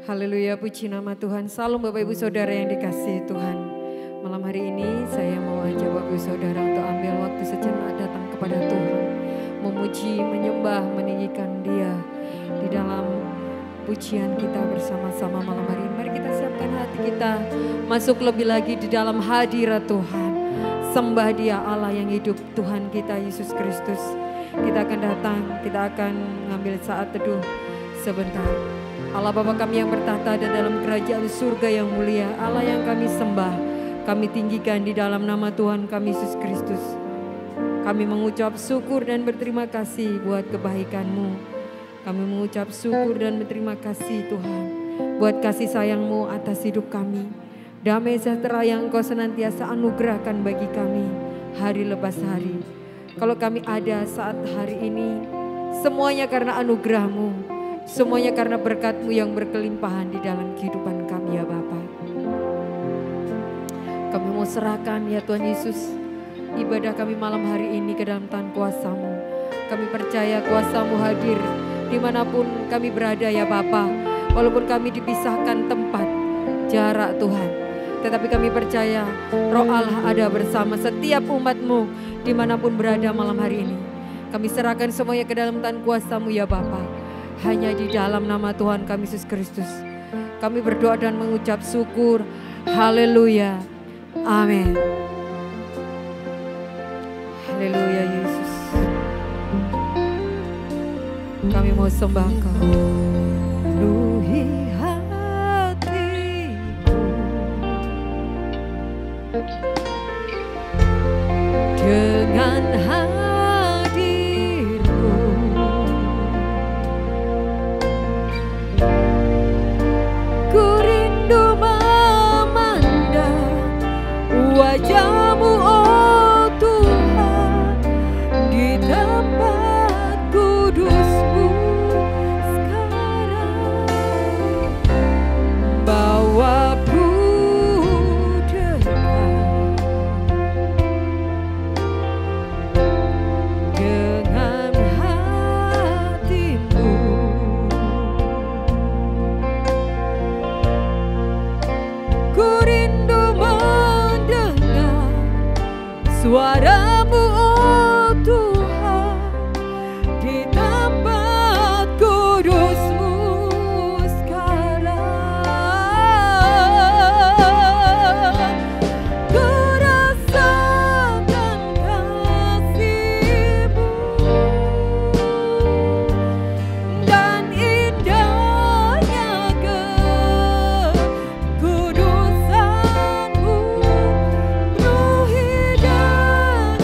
Haleluya, puji nama Tuhan. Salam Bapak Ibu Saudara yang dikasihi Tuhan. Malam hari ini saya mau ajak Bapak Ibu Saudara untuk ambil waktu sejenak datang kepada Tuhan. Memuji, menyembah, meninggikan Dia di dalam pujian kita bersama-sama malam hari ini. Mari kita siapkan hati kita masuk lebih lagi di dalam hadirat Tuhan. Sembah Dia Allah yang hidup, Tuhan kita Yesus Kristus. Kita akan datang, kita akan mengambil saat teduh sebentar. Allah Bapa kami yang bertahta dan dalam kerajaan surga yang mulia, Allah yang kami sembah, kami tinggikan di dalam nama Tuhan kami Yesus Kristus. Kami mengucap syukur dan berterima kasih buat kebaikan-Mu. Kami mengucap syukur dan berterima kasih Tuhan buat kasih sayang-Mu atas hidup kami. Damai sejahtera yang Engkau senantiasa anugerahkan bagi kami hari lepas hari. Kalau kami ada saat hari ini, semuanya karena anugerah-Mu. Semuanya karena berkat-Mu yang berkelimpahan di dalam kehidupan kami ya Bapa. Kami mau serahkan ya Tuhan Yesus ibadah kami malam hari ini ke dalam tangan kuasa-Mu. Kami percaya kuasa-Mu hadir dimanapun kami berada ya Bapa. Walaupun kami dipisahkan tempat, jarak Tuhan. Tetapi kami percaya Roh Allah ada bersama setiap umat-Mu dimanapun berada malam hari ini. Kami serahkan semuanya ke dalam tangan kuasa-Mu ya Bapa. Hanya di dalam nama Tuhan kami Yesus Kristus kami berdoa dan mengucap syukur. Haleluya. Amin. Haleluya Yesus. Kami mau sembah Kau. Penuhi hatiku dengan wajah-Mu oh Tuhan di tempat kudus-Mu sekarang. Bawa ku dekat dengan hati-Mu. Ku rindu suara-Mu oh Tuhan di tempat kudus-Mu sekarang. Ku rasakan kasih-Mu dan indahnya kekudusan-Mu. Penuhi dengan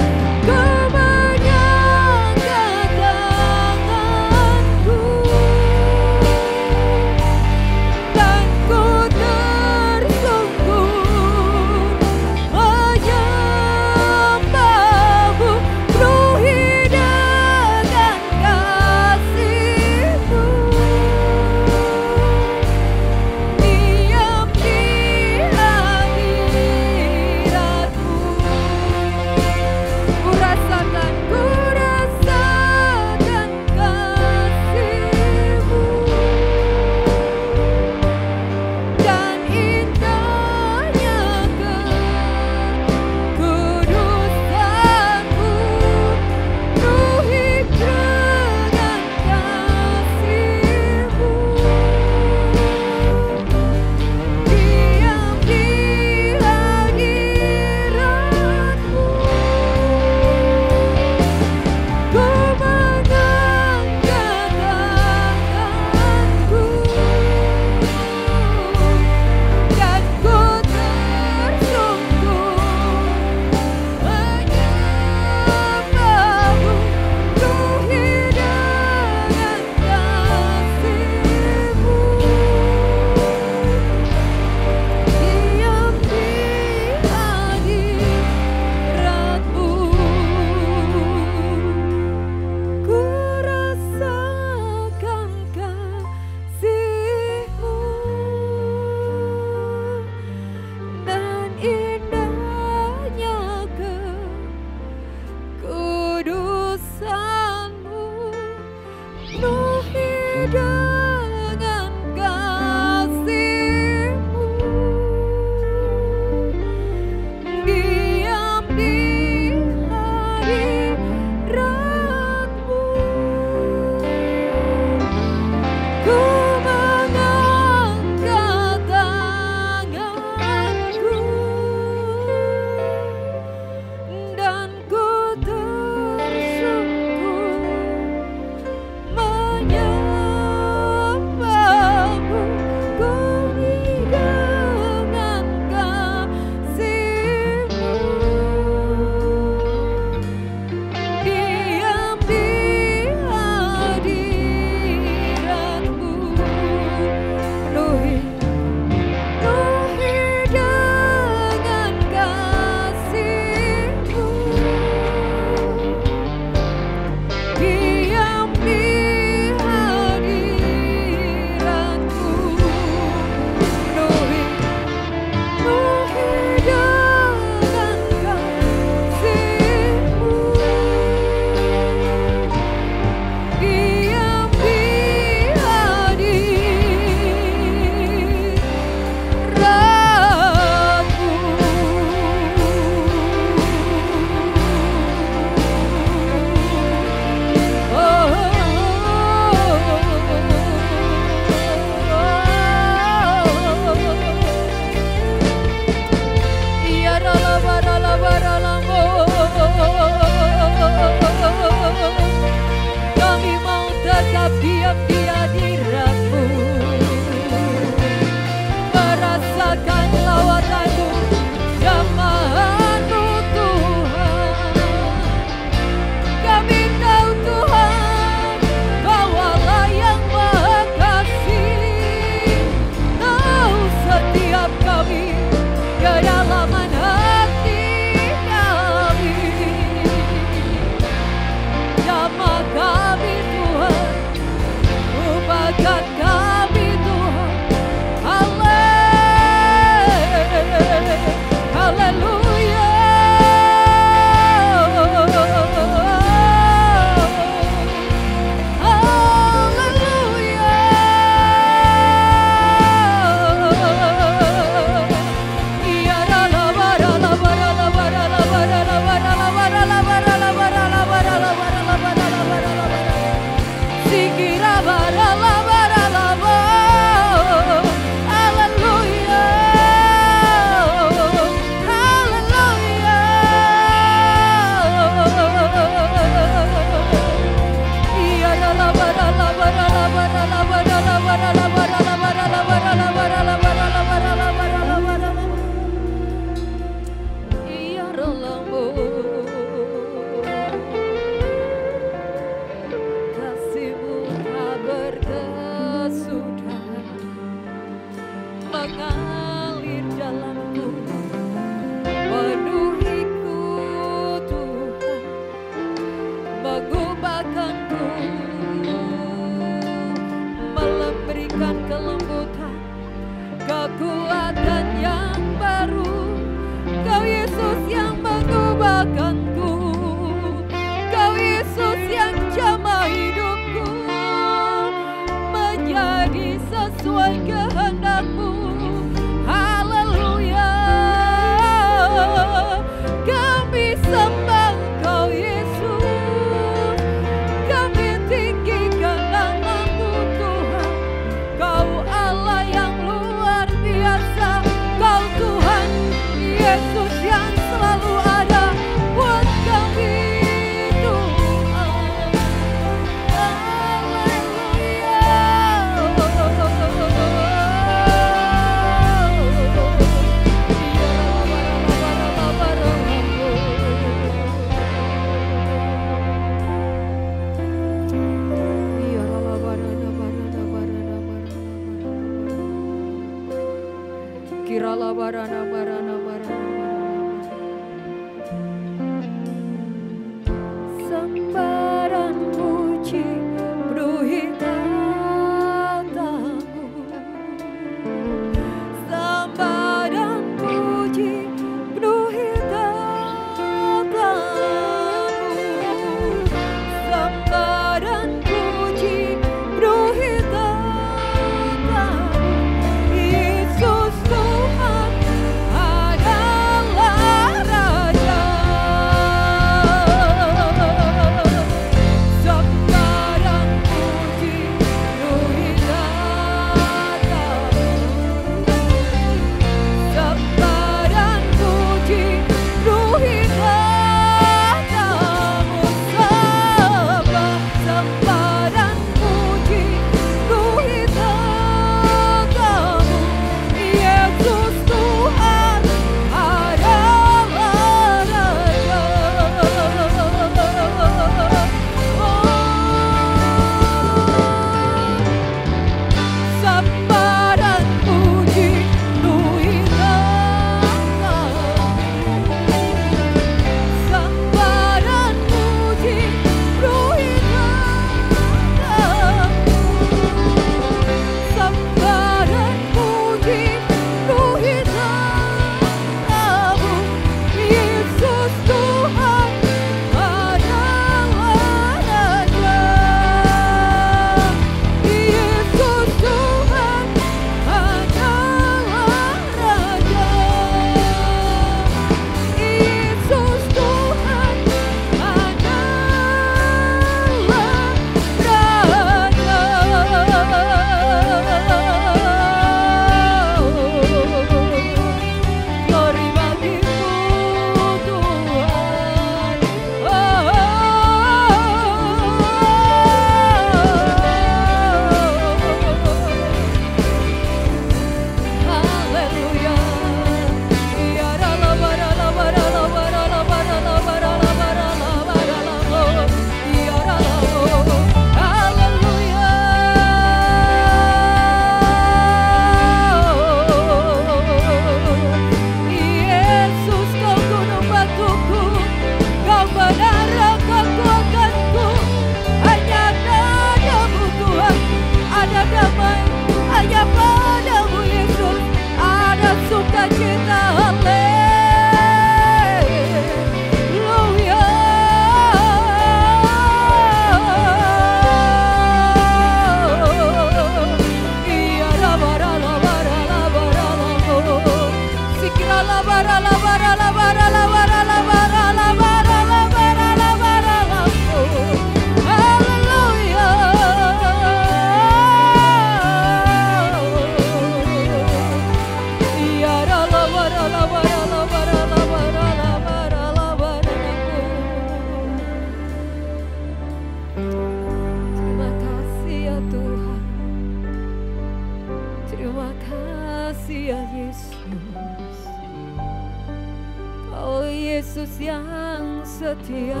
Yesus yang setia,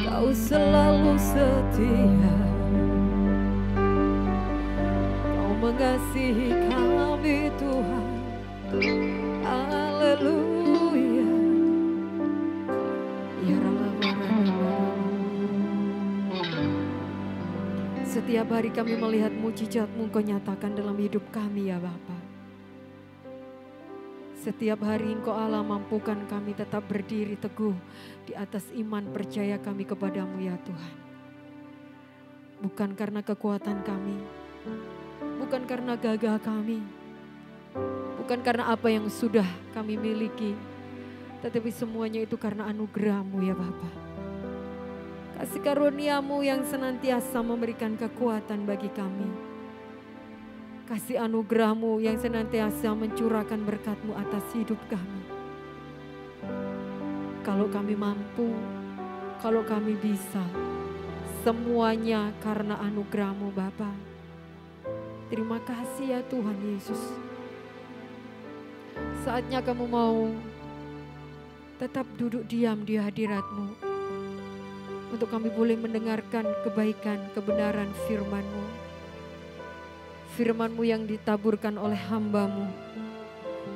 Kau selalu setia, Kau mengasihi kami Tuhan. Haleluya. Ya setiap hari kami melihat mujizat-Mu Kau nyatakan dalam hidup kami ya Bapa. Setiap hari Engkau Allah mampukan kami tetap berdiri teguh di atas iman percaya kami kepadamu ya Tuhan. Bukan karena kekuatan kami, bukan karena gagah kami, bukan karena apa yang sudah kami miliki, tetapi semuanya itu karena anugerah-Mu ya Bapa. Kasih karunia-Mu yang senantiasa memberikan kekuatan bagi kami. Kasih anugerah-Mu yang senantiasa mencurahkan berkat-Mu atas hidup kami. Kalau kami mampu, kalau kami bisa, semuanya karena anugerah-Mu Bapa. Terima kasih ya Tuhan Yesus. Saatnya kamu mau tetap duduk diam di hadirat-Mu. Untuk kami boleh mendengarkan kebaikan, kebenaran firman-Mu. Firman-Mu yang ditaburkan oleh hamba-Mu.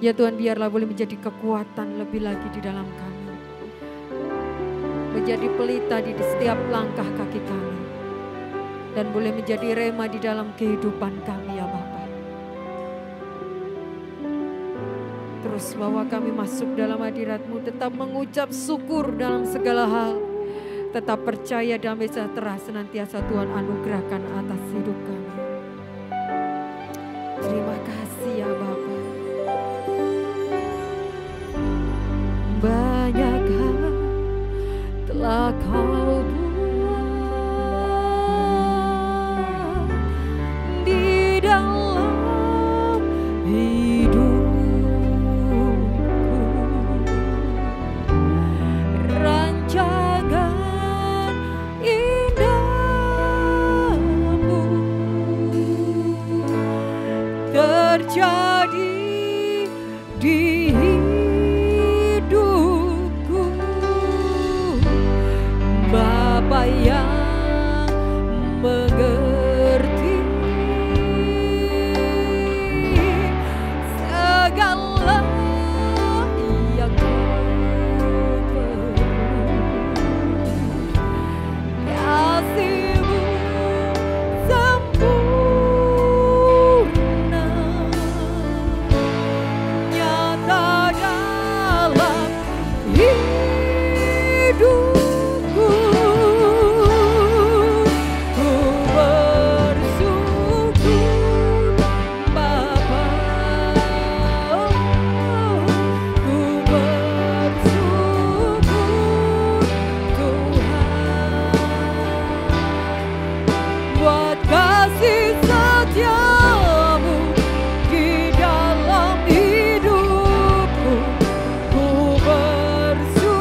Ya Tuhan, biarlah boleh menjadi kekuatan lebih lagi di dalam kami. Menjadi pelita di setiap langkah kaki kami. Dan boleh menjadi rema di dalam kehidupan kami ya Bapa. Terus bawa kami masuk dalam hadirat-Mu, tetap mengucap syukur dalam segala hal. Tetap percaya damai sejahtera senantiasa Tuhan anugerahkan atas hidup kami. Terima kasih ya Bapa. Banyak hal telah Kau buat di dalam hidupku. Rancangan indah-Mu terjadi di hidupku. Bapa yang mengerti segala yang ku perlu. Kasih-Mu sempurna nyata dalam hidupku. Ku bersyukur Bapa, ku bersyukur Tuhan buat kasih setia-Mu di dalam hidupku. Ku bersyukur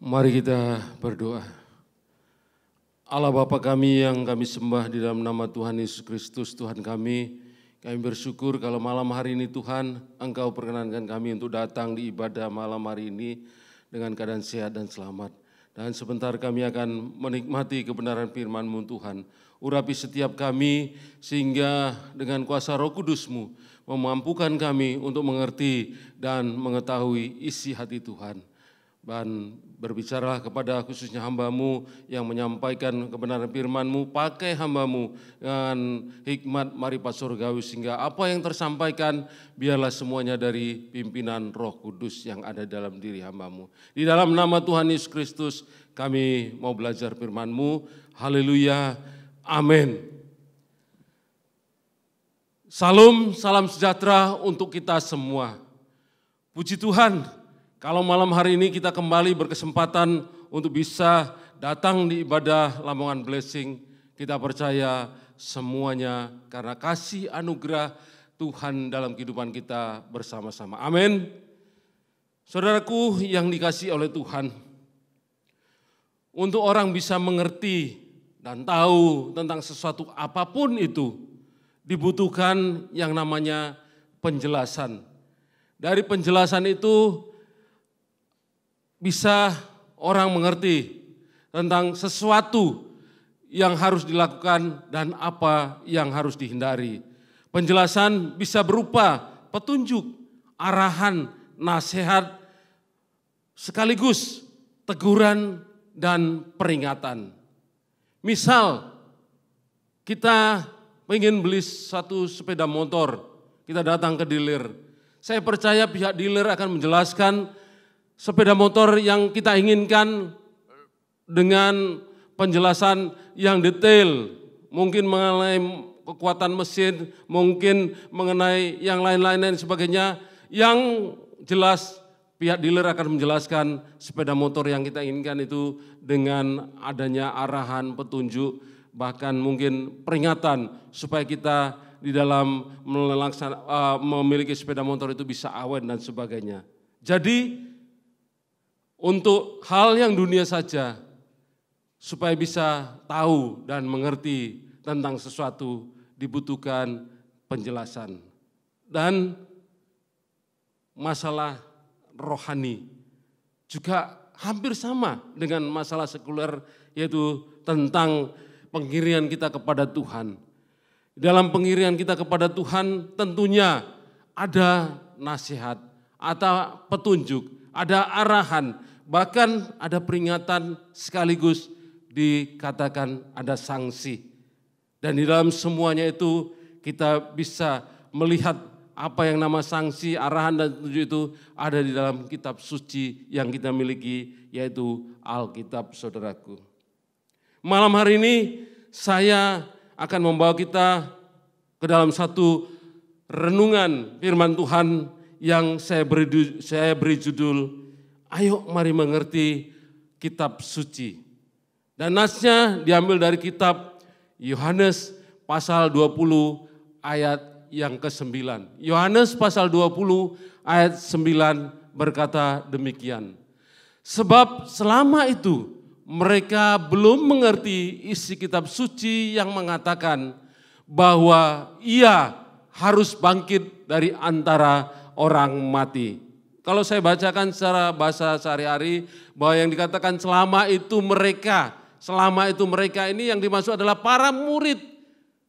Mari kita berdoa. Allah Bapa kami yang kami sembah di dalam nama Tuhan Yesus Kristus, Tuhan kami bersyukur kalau malam hari ini Tuhan, Engkau perkenankan kami untuk datang di ibadah malam hari ini dengan keadaan sehat dan selamat. Dan sebentar kami akan menikmati kebenaran firman-Mu Tuhan. Urapi setiap kami sehingga dengan kuasa Roh Kudus-Mu memampukan kami untuk mengerti dan mengetahui isi hati Tuhan. Dan berbicaralah kepada khususnya hamba-Mu yang menyampaikan kebenaran firman-Mu, pakai hamba-Mu dengan hikmat marifat surgawi sehingga apa yang tersampaikan biarlah semuanya dari pimpinan Roh Kudus yang ada dalam diri hamba-Mu. Di dalam nama Tuhan Yesus Kristus kami mau belajar firman-Mu. Haleluya, amin. Salam sejahtera untuk kita semua. Puji Tuhan. Kalau malam hari ini kita kembali berkesempatan untuk bisa datang di ibadah Lamongan Blessing, kita percaya semuanya karena kasih anugerah Tuhan dalam kehidupan kita bersama-sama. Amin. Saudaraku yang dikasihi oleh Tuhan, untuk orang bisa mengerti dan tahu tentang sesuatu apapun itu, dibutuhkan yang namanya penjelasan. Dari penjelasan itu, bisa orang mengerti tentang sesuatu yang harus dilakukan dan apa yang harus dihindari. Penjelasan bisa berupa petunjuk, arahan, nasihat, sekaligus teguran dan peringatan. Misal, kita ingin beli satu sepeda motor, kita datang ke dealer. Saya percaya pihak dealer akan menjelaskan sepeda motor yang kita inginkan dengan penjelasan yang detail, mungkin mengenai kekuatan mesin, mungkin mengenai yang lain-lain dan sebagainya, yang jelas pihak dealer akan menjelaskan sepeda motor yang kita inginkan itu dengan adanya arahan, petunjuk, bahkan mungkin peringatan supaya kita di dalam memiliki sepeda motor itu bisa awet dan sebagainya. Jadi, untuk hal yang dunia saja, supaya bisa tahu dan mengerti tentang sesuatu dibutuhkan penjelasan. Dan masalah rohani juga hampir sama dengan masalah sekuler, yaitu tentang pengirian kita kepada Tuhan. Dalam pengirian kita kepada Tuhan tentunya ada nasihat, ada petunjuk, ada arahan, bahkan ada peringatan sekaligus dikatakan ada sanksi. Dan di dalam semuanya itu kita bisa melihat apa yang nama sanksi, arahan dan petunjuk itu ada di dalam kitab suci yang kita miliki, yaitu Alkitab, saudaraku. Malam hari ini saya akan membawa kita ke dalam satu renungan firman Tuhan yang saya beri judul, ayo mari mengerti kitab suci. Dan nasnya diambil dari kitab Yohanes pasal 20 ayat yang ke-9. Yohanes pasal 20 ayat 9 berkata demikian. Sebab selama itu mereka belum mengerti isi kitab suci yang mengatakan bahwa ia harus bangkit dari antara orang mati. Kalau saya bacakan secara bahasa sehari-hari bahwa yang dikatakan selama itu mereka ini yang dimaksud adalah para murid.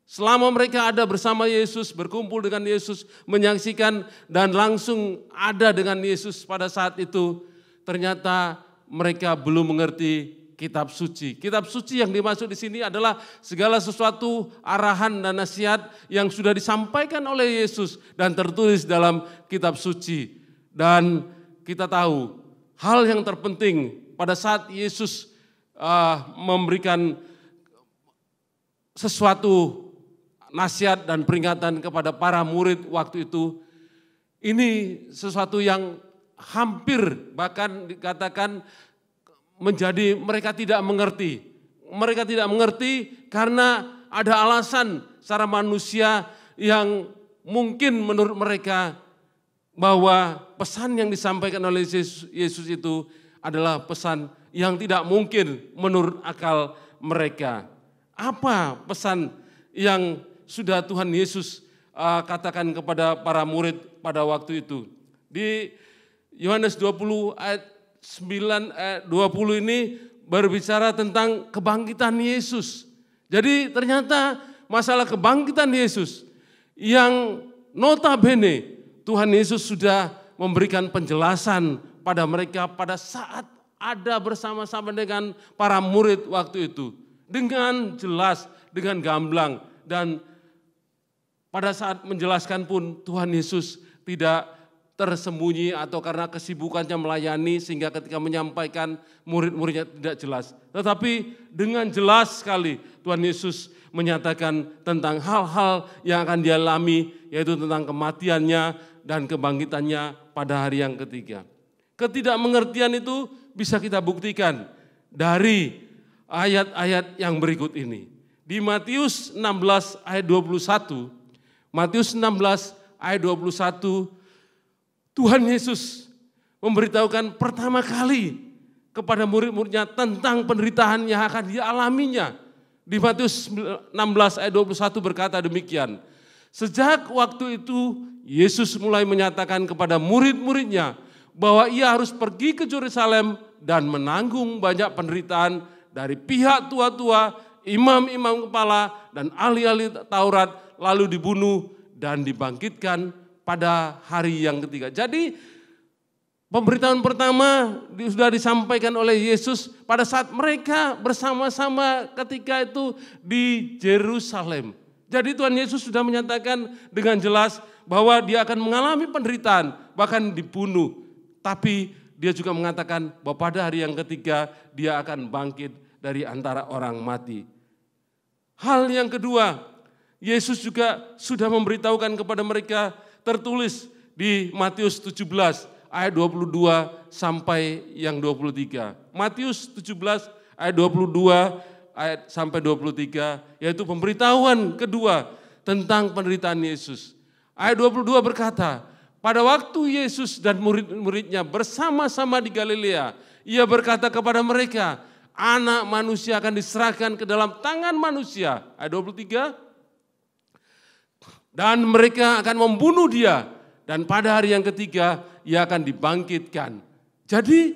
Selama mereka ada bersama Yesus, berkumpul dengan Yesus, menyaksikan dan langsung ada dengan Yesus pada saat itu, ternyata mereka belum mengerti kitab suci. Kitab suci yang dimaksud di sini adalah segala sesuatu arahan dan nasihat yang sudah disampaikan oleh Yesus dan tertulis dalam kitab suci. Dan kita tahu hal yang terpenting pada saat Yesus memberikan sesuatu nasihat dan peringatan kepada para murid waktu itu, ini sesuatu yang hampir bahkan dikatakan menjadi mereka tidak mengerti. Mereka tidak mengerti karena ada alasan secara manusia yang mungkin menurut mereka bahwa pesan yang disampaikan oleh Yesus itu adalah pesan yang tidak mungkin menurut akal mereka. Apa pesan yang sudah Tuhan Yesus katakan kepada para murid pada waktu itu? Di Yohanes 20 ayat 9 ayat 20 ini berbicara tentang kebangkitan Yesus. Jadi ternyata masalah kebangkitan Yesus yang notabene Tuhan Yesus sudah memberikan penjelasan pada mereka pada saat ada bersama-sama dengan para murid waktu itu. Dengan jelas, dengan gamblang, dan pada saat menjelaskan pun Tuhan Yesus tidak tersembunyi atau karena kesibukannya melayani sehingga ketika menyampaikan murid-muridnya tidak jelas. Tetapi dengan jelas sekali Tuhan Yesus menyatakan tentang hal-hal yang akan dialami, yaitu tentang kematiannya dan kebangkitannya pada hari yang ketiga. Ketidakmengertian itu bisa kita buktikan dari ayat-ayat yang berikut ini. Di Matius 16 ayat 21, Matius 16 ayat 21, Tuhan Yesus memberitahukan pertama kali kepada murid-muridnya tentang penderitaan yang akan dialaminya. Di Matius 16 ayat 21 berkata demikian, sejak waktu itu Yesus mulai menyatakan kepada murid-muridnya bahwa ia harus pergi ke Yerusalem dan menanggung banyak penderitaan dari pihak tua-tua, imam-imam kepala, dan ahli-ahli Taurat, lalu dibunuh dan dibangkitkan pada hari yang ketiga. Jadi pemberitahuan pertama sudah disampaikan oleh Yesus pada saat mereka bersama-sama ketika itu di Yerusalem. Jadi Tuhan Yesus sudah menyatakan dengan jelas bahwa dia akan mengalami penderitaan, bahkan dibunuh. Tapi dia juga mengatakan bahwa pada hari yang ketiga dia akan bangkit dari antara orang mati. Hal yang kedua, Yesus juga sudah memberitahukan kepada mereka, tertulis di Matius 17 ayat 22 sampai yang 23. Matius 17 ayat 22 ayat sampai 23, yaitu pemberitahuan kedua tentang penderitaan Yesus. Ayat 22 berkata, pada waktu Yesus dan murid-muridnya bersama-sama di Galilea, ia berkata kepada mereka, anak manusia akan diserahkan ke dalam tangan manusia. Ayat 23, dan mereka akan membunuh dia, dan pada hari yang ketiga ia akan dibangkitkan. Jadi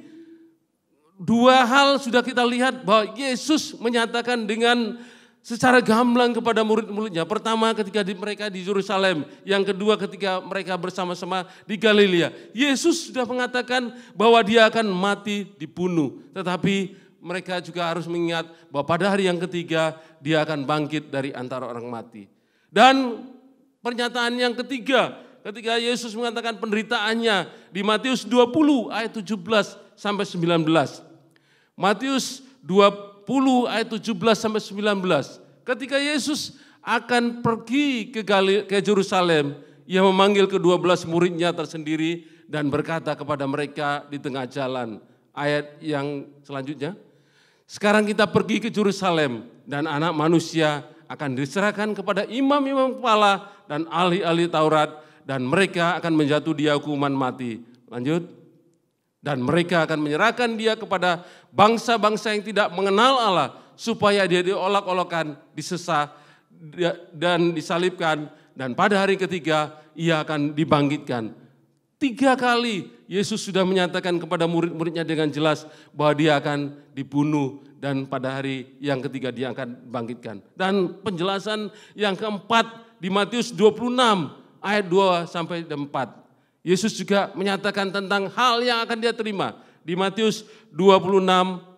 dua hal sudah kita lihat bahwa Yesus menyatakan dengan secara gamblang kepada murid-muridnya. Pertama ketika mereka di Yerusalem, yang kedua ketika mereka bersama-sama di Galilea. Yesus sudah mengatakan bahwa dia akan mati dibunuh, tetapi mereka juga harus mengingat bahwa pada hari yang ketiga dia akan bangkit dari antara orang mati. Dan pernyataan yang ketiga, ketika Yesus mengatakan penderitaannya di Matius 20 ayat 17 sampai 19. Matius 20 ayat 17 sampai 19. Ketika Yesus akan pergi ke Yerusalem, ia memanggil ke-12 muridnya tersendiri dan berkata kepada mereka di tengah jalan. Ayat yang selanjutnya. Sekarang kita pergi ke Yerusalem dan anak manusia akan diserahkan kepada imam-imam kepala dan ahli-ahli Taurat, dan mereka akan menjatuh dia hukuman mati. Lanjut. Dan mereka akan menyerahkan dia kepada bangsa-bangsa yang tidak mengenal Allah, supaya dia diolok-olokkan, disesah, dan disalibkan, dan pada hari ketiga ia akan dibangkitkan. 3 kali Yesus sudah menyatakan kepada murid-muridnya dengan jelas bahwa dia akan dibunuh, dan pada hari yang ketiga dia akan bangkitkan. Dan penjelasan yang keempat di Matius 26 ayat 2 sampai 4. Yesus juga menyatakan tentang hal yang akan dia terima. Di Matius 26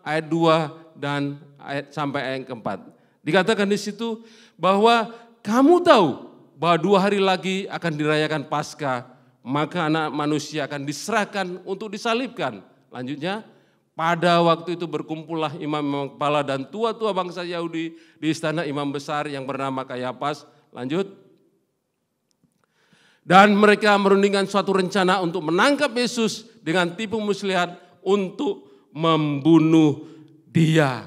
ayat 2 dan ayat sampai ayat keempat. Dikatakan di situ bahwa kamu tahu bahwa 2 hari lagi akan dirayakan Paskah, maka anak manusia akan diserahkan untuk disalibkan. Lanjutnya, pada waktu itu berkumpullah imam-imam kepala dan tua-tua bangsa Yahudi di istana imam besar yang bernama Kayafas. Lanjut. Dan mereka merundingkan suatu rencana untuk menangkap Yesus dengan tipu muslihat untuk membunuh dia.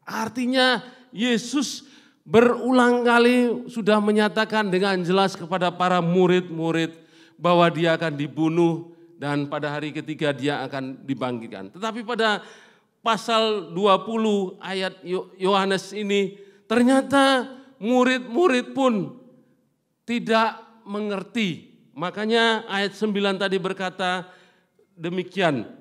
Artinya Yesus berulang kali sudah menyatakan dengan jelas kepada para murid-murid bahwa dia akan dibunuh dan pada hari ketiga dia akan dibangkitkan. Tetapi pada pasal 20 ayat Yohanes ini ternyata murid-murid pun tidak mengerti. Makanya ayat 9 tadi berkata demikian.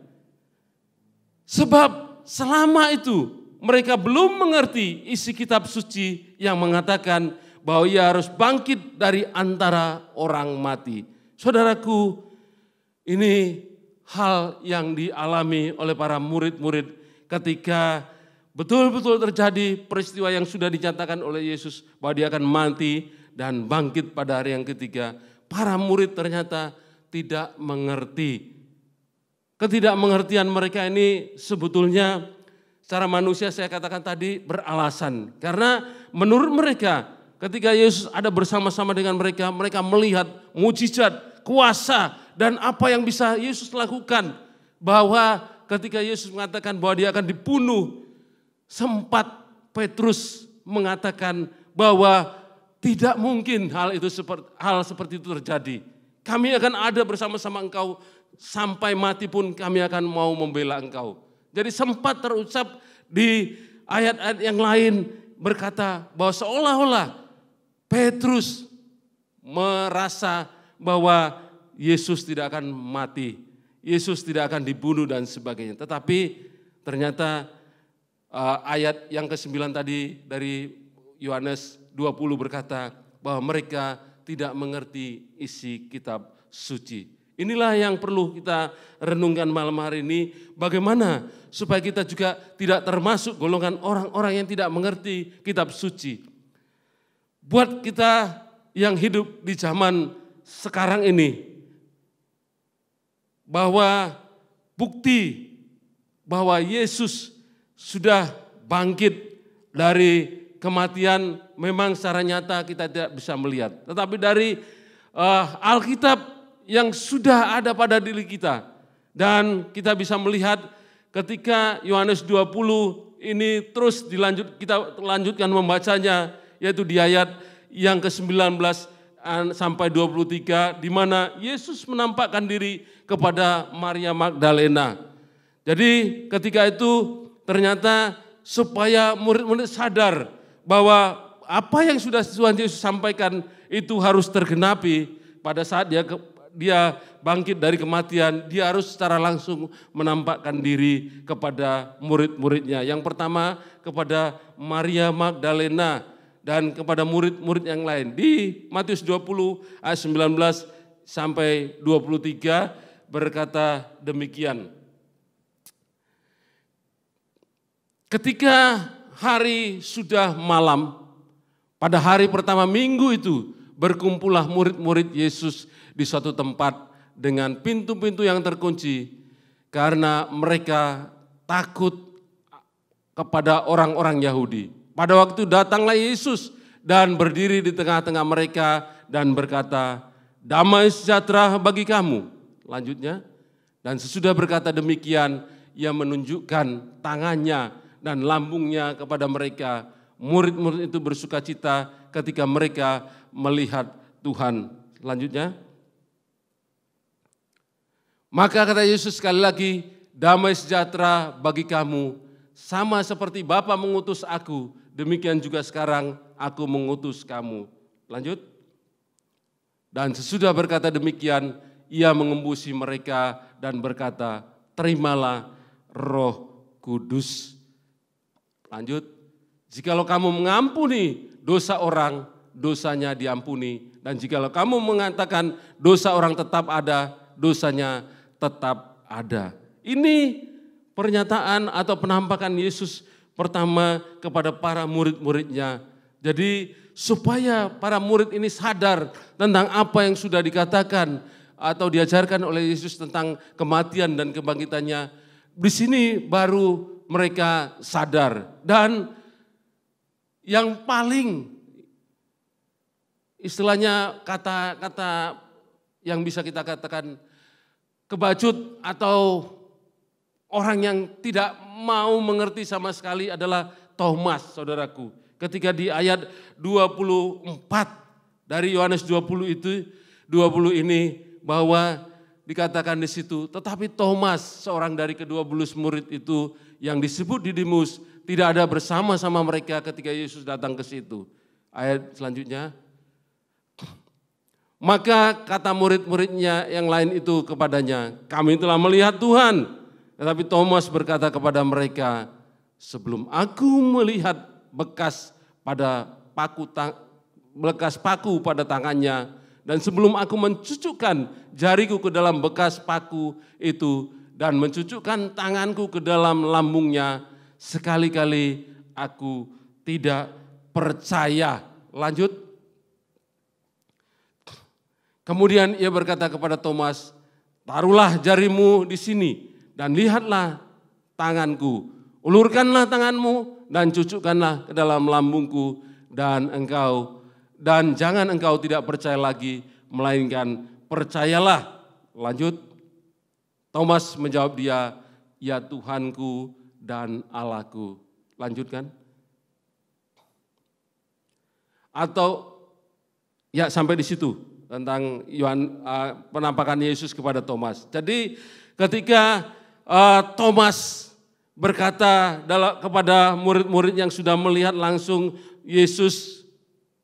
Sebab selama itu mereka belum mengerti isi kitab suci yang mengatakan bahwa ia harus bangkit dari antara orang mati. Saudaraku, ini hal yang dialami oleh para murid-murid ketika betul-betul terjadi peristiwa yang sudah dinyatakan oleh Yesus bahwa dia akan mati dan bangkit pada hari yang ketiga. Para murid ternyata tidak mengerti. Ketidakmengertian mereka ini sebetulnya secara manusia saya katakan tadi beralasan. Karena menurut mereka ketika Yesus ada bersama-sama dengan mereka, mereka melihat mujizat, kuasa, dan apa yang bisa Yesus lakukan. Bahwa ketika Yesus mengatakan bahwa dia akan dibunuh, sempat Petrus mengatakan bahwa tidak mungkin hal seperti itu terjadi. Kami akan ada bersama-sama engkau sampai mati pun kami akan mau membela engkau. Jadi sempat terucap di ayat-ayat yang lain berkata bahwa seolah-olah Petrus merasa bahwa Yesus tidak akan mati, Yesus tidak akan dibunuh dan sebagainya. Tetapi ternyata ayat yang ke-9 tadi dari Yohanes 20 berkata bahwa mereka tidak mengerti isi kitab suci. Inilah yang perlu kita renungkan malam hari ini, bagaimana supaya kita juga tidak termasuk golongan orang-orang yang tidak mengerti kitab suci. Buat kita yang hidup di zaman sekarang ini, bahwa bukti bahwa Yesus sudah bangkit dari kematian memang secara nyata kita tidak bisa melihat. Tetapi dari Alkitab yang sudah ada pada diri kita. Dan kita bisa melihat ketika Yohanes 20 ini terus kita lanjutkan membacanya, yaitu di ayat yang ke-19 sampai 23, di mana Yesus menampakkan diri kepada Maria Magdalena. Jadi ketika itu ternyata supaya murid-murid sadar bahwa apa yang sudah Tuhan Yesus sampaikan itu harus tergenapi pada saat dia bangkit dari kematian, dia harus secara langsung menampakkan diri kepada murid-muridnya. Yang pertama kepada Maria Magdalena dan kepada murid-murid yang lain. Di Matius 20 ayat 19 sampai 23 berkata demikian. Ketika hari sudah malam, pada hari pertama minggu itu berkumpullah murid-murid Yesus di suatu tempat dengan pintu-pintu yang terkunci karena mereka takut kepada orang-orang Yahudi. Pada waktu datanglah Yesus dan berdiri di tengah-tengah mereka dan berkata, "Damai sejahtera bagi kamu." Lanjutnya, dan sesudah berkata demikian, ia menunjukkan tangannya dan lambungnya kepada mereka. Murid-murid itu bersukacita ketika mereka melihat Tuhan. Lanjutnya, maka kata Yesus sekali lagi, "Damai sejahtera bagi kamu, sama seperti Bapa mengutus aku, demikian juga sekarang aku mengutus kamu." Lanjut. Dan sesudah berkata demikian, ia mengembusi mereka dan berkata, "Terimalah Roh Kudus." Lanjut. "Jikalau kamu mengampuni dosa orang, dosanya diampuni. Dan jikalau kamu mengatakan dosa orang tetap ada, dosanya tetap ada." Ini pernyataan atau penampakan Yesus pertama kepada para murid-muridnya. Jadi supaya para murid ini sadar tentang apa yang sudah dikatakan atau diajarkan oleh Yesus tentang kematian dan kebangkitannya. Di sini baru mereka sadar. Dan yang paling istilahnya kata-kata yang bisa kita katakan kebacut atau orang yang tidak mau mengerti sama sekali adalah Thomas, saudaraku. Ketika di ayat 24 dari Yohanes 20 ini bahwa dikatakan di situ, tetapi Thomas, seorang dari ke-12 murid itu yang disebut Didimus, tidak ada bersama-sama mereka ketika Yesus datang ke situ. Ayat selanjutnya. Maka kata murid-muridnya yang lain itu kepadanya, kami telah melihat Tuhan. Tetapi Thomas berkata kepada mereka, sebelum aku melihat bekas paku pada tangannya, dan sebelum aku mencucukkan jariku ke dalam bekas paku itu, dan mencucukkan tanganku ke dalam lambungnya, sekali-kali aku tidak percaya. Lanjut. Kemudian ia berkata kepada Thomas, taruhlah jarimu di sini dan lihatlah tanganku. Ulurkanlah tanganmu dan cucukkanlah ke dalam lambungku dan jangan engkau tidak percaya lagi, melainkan percayalah. Lanjut. Thomas menjawab dia, ya Tuhanku dan Allahku. Lanjutkan. Atau ya sampai di situ tentang penampakan Yesus kepada Thomas. Jadi ketika Thomas berkata kepada murid-murid yang sudah melihat langsung Yesus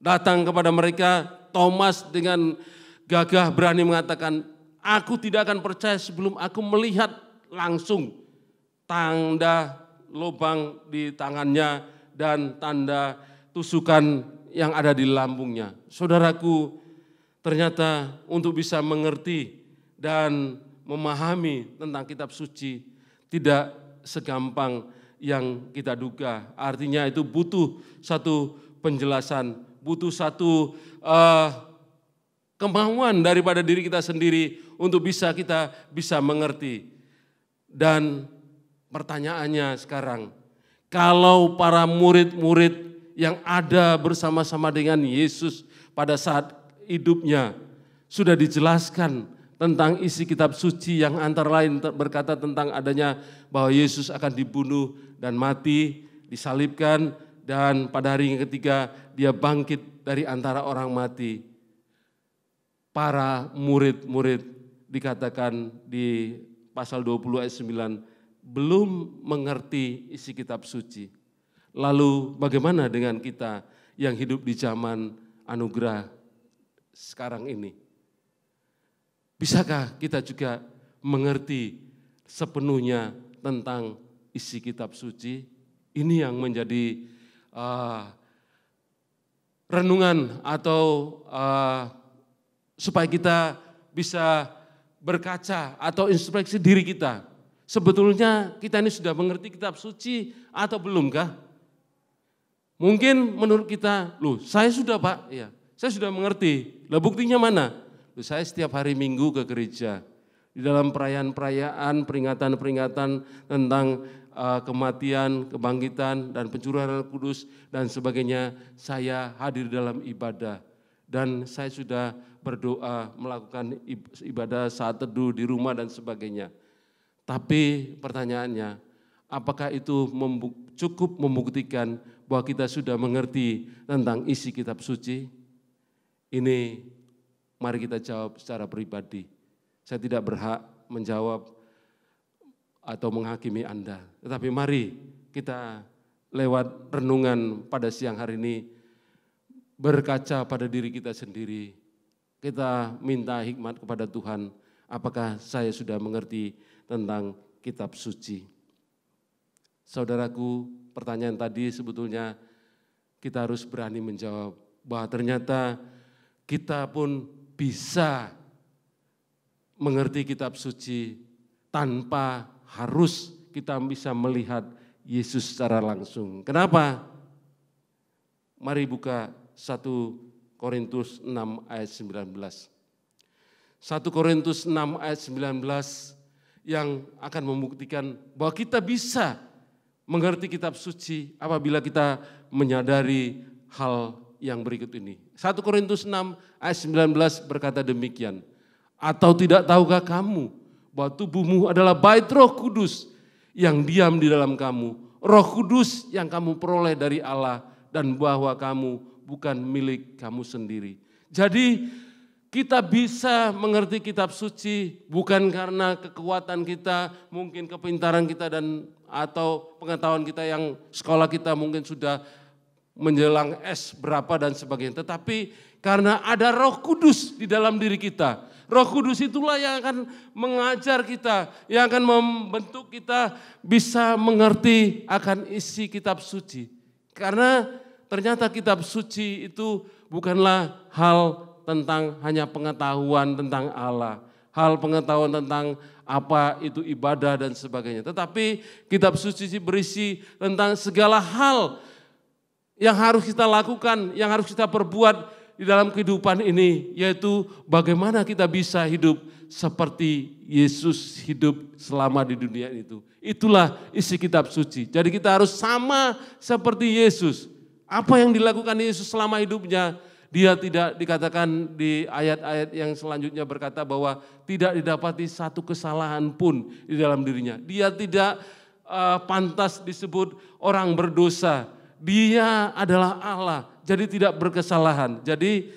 datang kepada mereka, Thomas dengan gagah berani mengatakan, aku tidak akan percaya sebelum aku melihat langsung tanda lubang di tangannya dan tanda tusukan yang ada di lambungnya. Saudaraku, ternyata untuk bisa mengerti dan memahami tentang kitab suci tidak segampang yang kita duga. Artinya itu butuh satu penjelasan, butuh satu kemauan daripada diri kita sendiri untuk kita bisa mengerti. Dan pertanyaannya sekarang, kalau para murid-murid yang ada bersama-sama dengan Yesus pada saat hidupnya sudah dijelaskan tentang isi kitab suci yang antara lain berkata tentang adanya bahwa Yesus akan dibunuh dan mati, disalibkan, dan pada hari yang ketiga dia bangkit dari antara orang mati. Para murid-murid dikatakan di pasal 20 ayat 9 belum mengerti isi kitab suci. Lalu bagaimana dengan kita yang hidup di zaman anugerah sekarang ini? Bisakah kita juga mengerti sepenuhnya tentang isi kitab suci? Ini yang menjadi renungan atau supaya kita bisa berkaca atau introspeksi diri kita. Sebetulnya kita ini sudah mengerti kitab suci atau belumkah? Mungkin menurut kita, loh saya sudah Pak, ya. Saya sudah mengerti, lah buktinya mana? Saya setiap hari Minggu ke gereja, di dalam perayaan-perayaan, peringatan-peringatan tentang kematian, kebangkitan, dan pencurahan Roh Kudus, dan sebagainya, saya hadir dalam ibadah. Dan saya sudah berdoa, melakukan ibadah saat teduh di rumah dan sebagainya. Tapi pertanyaannya, apakah itu cukup membuktikan bahwa kita sudah mengerti tentang isi kitab suci? Ini mari kita jawab secara pribadi. Saya tidak berhak menjawab atau menghakimi Anda. Tetapi mari kita lewat renungan pada siang hari ini berkaca pada diri kita sendiri. Kita minta hikmat kepada Tuhan. Apakah saya sudah mengerti tentang kitab suci? Saudaraku, pertanyaan tadi sebetulnya kita harus berani menjawab bahwa ternyata kita pun bisa mengerti kitab suci tanpa harus kita bisa melihat Yesus secara langsung. Kenapa? Mari buka 1 Korintus 6 ayat 19. 1 Korintus 6 ayat 19 yang akan membuktikan bahwa kita bisa mengerti kitab suci apabila kita menyadari hal yang berikut ini. 1 Korintus 6 ayat 19 berkata demikian. Atau tidak tahukah kamu bahwa tubuhmu adalah bait Roh Kudus yang diam di dalam kamu. Roh Kudus yang kamu peroleh dari Allah dan bahwa kamu bukan milik kamu sendiri. Jadi Kita bisa mengerti kitab suci bukan karena kekuatan kita, mungkin kepintaran kita atau pengetahuan kita yang sekolah kita mungkin sudah menjelang S berapa dan sebagainya. Tetapi karena ada Roh Kudus di dalam diri kita. Roh Kudus itulah yang akan mengajar kita, yang akan membentuk kita bisa mengerti akan isi kitab suci. Karena ternyata kitab suci itu bukanlah hal tentang hanya pengetahuan tentang Allah, hal pengetahuan tentang apa itu ibadah dan sebagainya. Tetapi kitab suci berisi tentang segala hal yang harus kita lakukan, yang harus kita perbuat di dalam kehidupan ini, yaitu bagaimana kita bisa hidup seperti Yesus hidup selama di dunia itu. Itulah isi kitab suci. Jadi kita harus sama seperti Yesus. Apa yang dilakukan Yesus selama hidupnya, dia tidak dikatakan di ayat-ayat yang selanjutnya berkata bahwa tidak didapati satu kesalahan pun di dalam dirinya. Dia tidak pantas disebut orang berdosa. Dia adalah Allah, jadi tidak berkesalahan. Jadi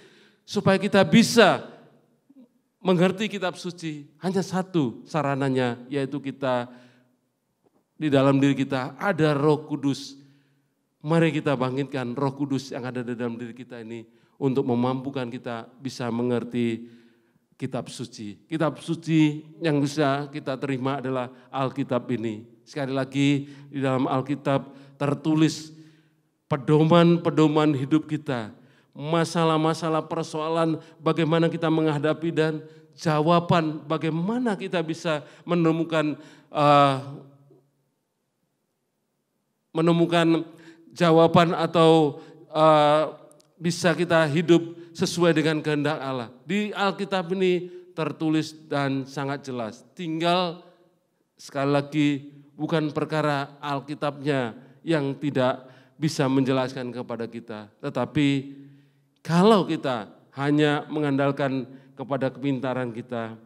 supaya kita bisa mengerti kitab suci, hanya satu sarananya, yaitu kita di dalam diri kita ada Roh Kudus. Mari kita bangkitkan Roh Kudus yang ada di dalam diri kita ini untuk memampukan kita bisa mengerti kitab suci. Kitab suci yang bisa kita terima adalah Alkitab ini. Sekali lagi di dalam Alkitab tertulis pedoman-pedoman hidup kita, masalah-masalah persoalan bagaimana kita menghadapi dan jawaban bagaimana kita bisa menemukan jawaban atau bisa kita hidup sesuai dengan kehendak Allah. Di Alkitab ini tertulis dan sangat jelas. Tinggal sekali lagi bukan perkara Alkitabnya yang tidak bisa menjelaskan kepada kita. Tetapi kalau kita hanya mengandalkan kepada kepintaran kita,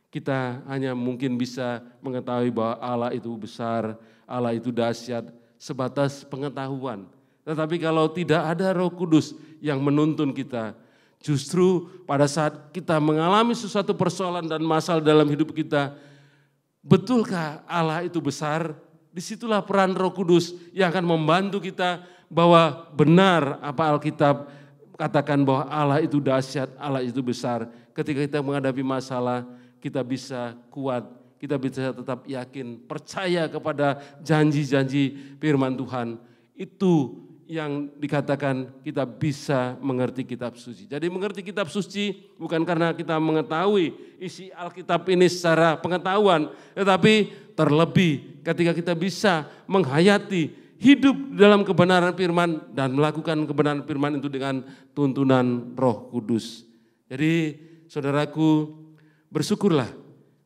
kita hanya mungkin bisa mengetahui bahwa Allah itu besar, Allah itu dahsyat, sebatas pengetahuan. Tetapi kalau tidak ada Roh Kudus yang menuntun kita, justru pada saat kita mengalami sesuatu persoalan dan masalah dalam hidup kita, betulkah Allah itu besar? Disitulah peran Roh Kudus yang akan membantu kita bahwa benar apa Alkitab katakan bahwa Allah itu dahsyat, Allah itu besar. Ketika kita menghadapi masalah, kita bisa kuat, kita bisa tetap yakin, percaya kepada janji-janji firman Tuhan. Itu yang dikatakan kita bisa mengerti kitab suci. Jadi mengerti kitab suci bukan karena kita mengetahui isi Alkitab ini secara pengetahuan, tetapi terlebih ketika kita bisa menghayati hidup dalam kebenaran firman dan melakukan kebenaran firman itu dengan tuntunan Roh Kudus. Jadi saudaraku, bersyukurlah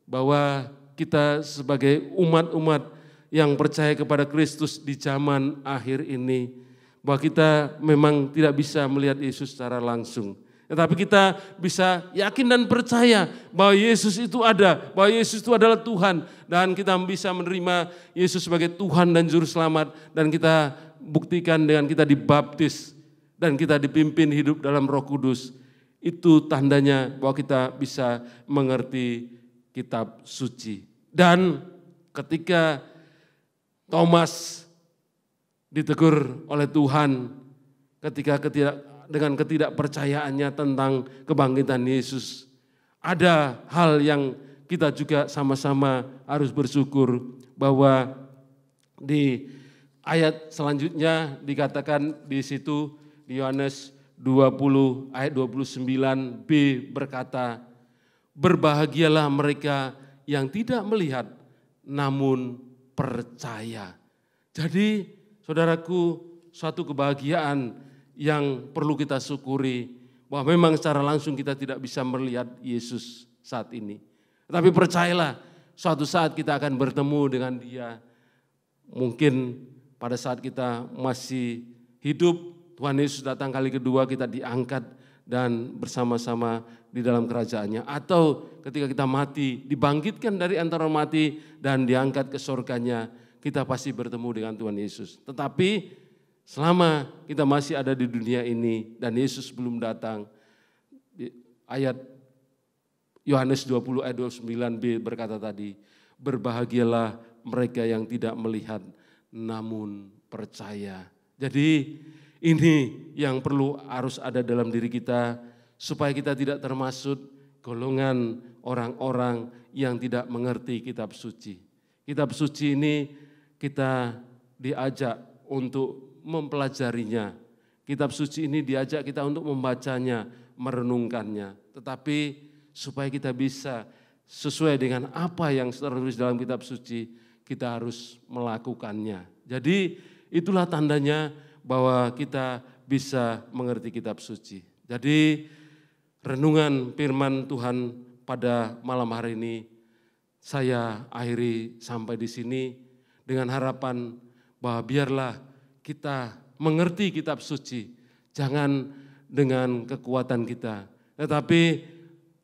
bahwa kita sebagai umat-umat yang percaya kepada Kristus di zaman akhir ini, bahwa kita memang tidak bisa melihat Yesus secara langsung. Tetapi kita bisa yakin dan percaya bahwa Yesus itu ada, bahwa Yesus itu adalah Tuhan. Dan kita bisa menerima Yesus sebagai Tuhan dan Juru Selamat. Dan kita buktikan dengan kita dibaptis dan kita dipimpin hidup dalam Roh Kudus. Itu tandanya bahwa kita bisa mengerti kitab suci. Dan ketika Thomas ditegur oleh Tuhan ketika dengan ketidakpercayaannya tentang kebangkitan Yesus. Ada hal yang kita juga sama-sama harus bersyukur bahwa di ayat selanjutnya dikatakan di situ di Yohanes 20 ayat 29b berkata, berbahagialah mereka yang tidak melihat namun percaya. Jadi saudaraku, suatu kebahagiaan yang perlu kita syukuri bahwa memang secara langsung kita tidak bisa melihat Yesus saat ini. Tetapi percayalah, suatu saat kita akan bertemu dengan Dia. Mungkin pada saat kita masih hidup, Tuhan Yesus datang kali kedua, kita diangkat dan bersama-sama di dalam kerajaannya. Atau ketika kita mati, dibangkitkan dari antara mati dan diangkat ke surganya, kita pasti bertemu dengan Tuhan Yesus. Tetapi selama kita masih ada di dunia ini dan Yesus belum datang, ayat Yohanes 20 ayat 29b berkata tadi, berbahagialah mereka yang tidak melihat namun percaya. Jadi ini yang perlu harus ada dalam diri kita supaya kita tidak termasuk golongan orang-orang yang tidak mengerti kitab suci. Kitab suci ini kita diajak untuk mempelajarinya. Kitab suci ini diajak kita untuk membacanya, merenungkannya. Tetapi supaya kita bisa sesuai dengan apa yang tertulis dalam kitab suci, kita harus melakukannya. Jadi itulah tandanya bahwa kita bisa mengerti kitab suci. Jadi renungan firman Tuhan pada malam hari ini saya akhiri sampai di sini dengan harapan bahwa biarlah kita mengerti kitab suci, jangan dengan kekuatan kita, tetapi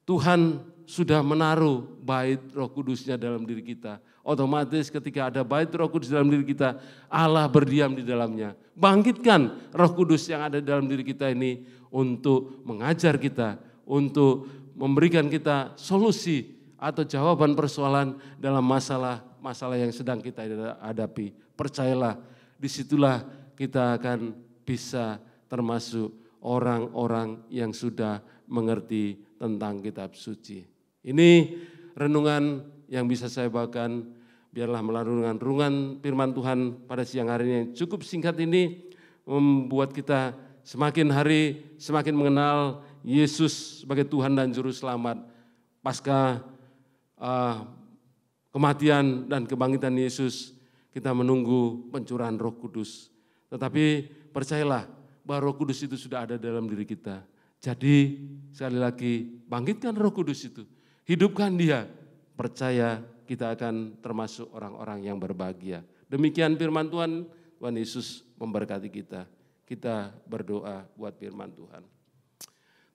Tuhan sudah menaruh bait Roh Kudusnya dalam diri kita. Otomatis ketika ada bait Roh Kudus dalam diri kita, Allah berdiam di dalamnya. Bangkitkan Roh Kudus yang ada dalam diri kita ini untuk mengajar kita, untuk memberikan kita solusi atau jawaban persoalan dalam masalah yang sedang kita hadapi. Percayalah, disitulah kita akan bisa termasuk orang-orang yang sudah mengerti tentang kitab suci. Ini renungan yang bisa saya bawakan. Biarlah melalui renungan firman Tuhan pada siang hari ini yang cukup singkat ini membuat kita semakin hari semakin mengenal Yesus sebagai Tuhan dan Juru Selamat. Pasca kematian dan kebangkitan Yesus, kita menunggu pencurahan Roh Kudus. Tetapi percayalah bahwa Roh Kudus itu sudah ada dalam diri kita. Jadi sekali lagi bangkitkan Roh Kudus itu, hidupkan dia, percaya kita akan termasuk orang-orang yang berbahagia. Demikian firman Tuhan, Tuhan Yesus memberkati kita. Kita berdoa buat firman Tuhan.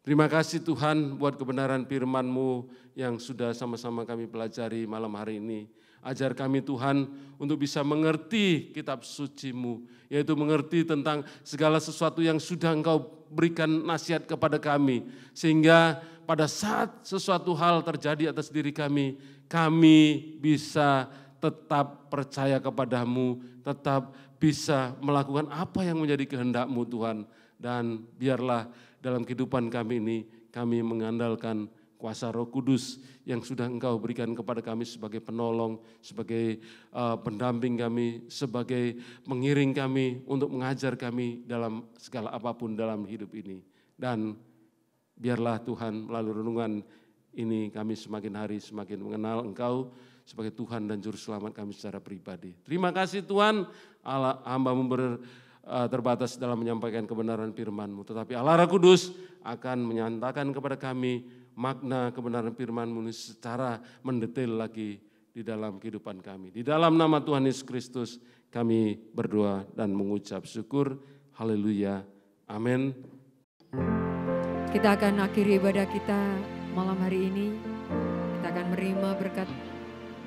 Terima kasih Tuhan buat kebenaran firman-Mu yang sudah sama-sama kami pelajari malam hari ini. Ajar kami Tuhan untuk bisa mengerti kitab suci-Mu, yaitu mengerti tentang segala sesuatu yang sudah Engkau berikan nasihat kepada kami. Sehingga pada saat sesuatu hal terjadi atas diri kami bisa tetap percaya kepada-Mu, tetap bisa melakukan apa yang menjadi kehendak-Mu Tuhan. Dan biarlah dalam kehidupan kami ini, kami mengandalkan kuasa Roh Kudus yang sudah Engkau berikan kepada kami sebagai penolong, sebagai pendamping kami, sebagai pengiring kami untuk mengajar kami dalam segala apapun dalam hidup ini. Dan biarlah Tuhan melalui renungan ini kami semakin hari semakin mengenal Engkau sebagai Tuhan dan Juru Selamat kami secara pribadi. Terima kasih Tuhan, Allah hamba-Mu terbatas dalam menyampaikan kebenaran firman-Mu. Tetapi Allah Roh Kudus akan menyatakan kepada kami makna kebenaran firman-Mu secara mendetail lagi di dalam kehidupan kami. Di dalam nama Tuhan Yesus Kristus kami berdoa dan mengucap syukur. Haleluya. Amin. Kita akan akhiri ibadah kita malam hari ini. Kita akan menerima berkat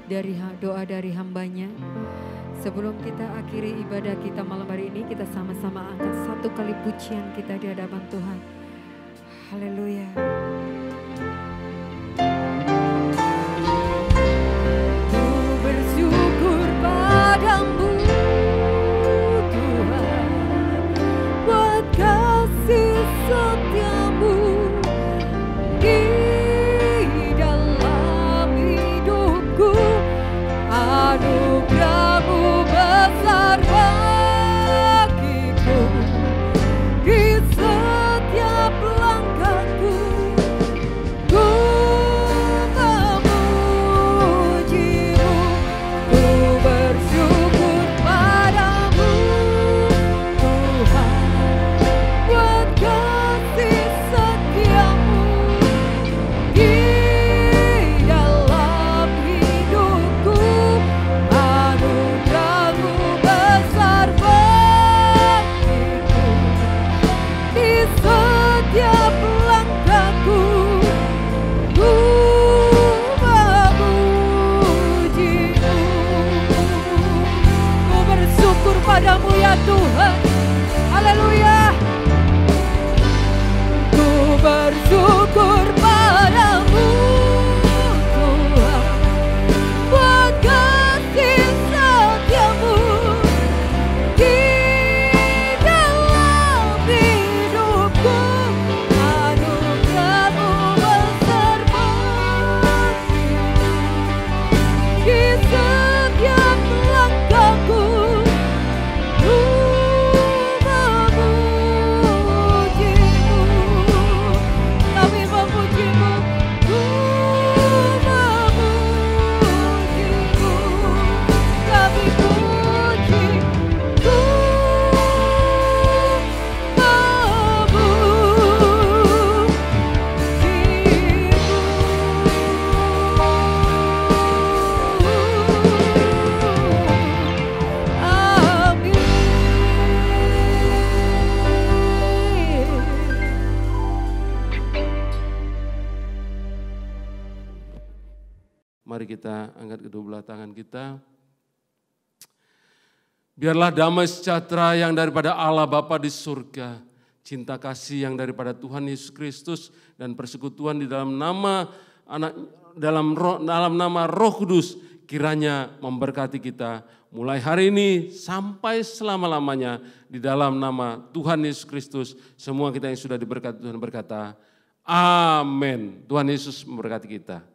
dari doa dari hamba-Nya. Sebelum kita akhiri ibadah kita malam hari ini, kita sama-sama angkat satu kali pujian kita di hadapan Tuhan. Haleluya. Ku bersyukur padamu Tuhan, buat kasih setiamu di dalam hidupku. Anugerah-Mu besar bagiku, di setiap langkahku ku memuji-Mu. Ku bersyukur padamu Tuhan, buat kasih setiamu di dalam hidupku. Anugerah-Mu besar bagiku, di setiap langkahku ku memuji-Mu. Ku bersyukur padamu ya Tuhan. Haleluya. Ku bersyukur padamu Mari kita angkat kedua belah tangan kita. Biarlah damai sejahtera yang daripada Allah Bapa di surga, cinta kasih yang daripada Tuhan Yesus Kristus dan persekutuan di dalam nama nama Roh Kudus kiranya memberkati kita mulai hari ini sampai selama-lamanya di dalam nama Tuhan Yesus Kristus. Semua kita yang sudah diberkati Tuhan berkata, amin. Tuhan Yesus memberkati kita.